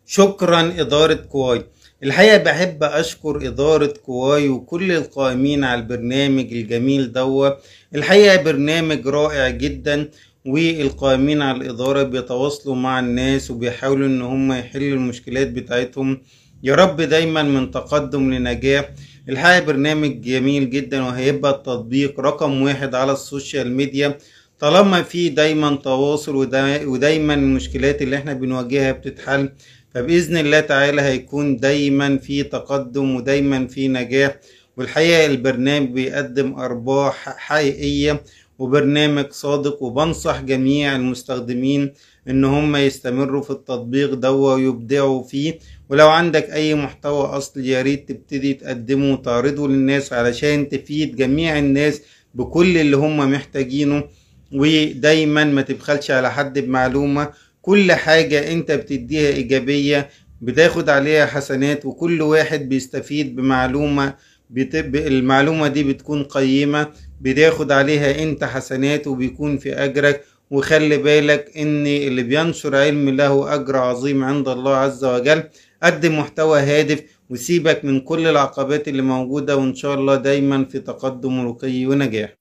شكرا إدارة كواي. الحقيقة بحب أشكر إدارة كواي وكل القائمين على البرنامج الجميل دوت. الحقيقة برنامج رائع جدا، والقائمين على الإدارة بيتواصلوا مع الناس وبيحاولوا إن هم يحلوا المشكلات بتاعتهم. يا رب دايما من تقدم لنجاح. الحقيقة برنامج جميل جدا، وهيبقى التطبيق رقم 1 على السوشيال ميديا طالما في دايما تواصل ودايما المشكلات اللي احنا بنواجهها بتتحل. فبإذن الله تعالى هيكون دايما في تقدم ودايما في نجاح. والحقيقة البرنامج بيقدم أرباح حقيقية وبرنامج صادق، وبنصح جميع المستخدمين ان هم يستمروا في التطبيق ده ويبدعوا فيه. ولو عندك اي محتوى اصلي يا ريت تبتدي تقدمه وتعرضه للناس علشان تفيد جميع الناس بكل اللي هم محتاجينه. ودايما ما تبخلش على حد بمعلومة. كل حاجة انت بتديها ايجابية بتاخد عليها حسنات، وكل واحد بيستفيد بمعلومة المعلومة دي بتكون قيمة بتاخد عليها انت حسنات وبيكون في اجرك. وخلي بالك ان اللي بينشر علم له اجر عظيم عند الله عز وجل. قدم محتوى هادف وسيبك من كل العقبات اللي موجودة، وان شاء الله دايما في تقدم ورقي ونجاح.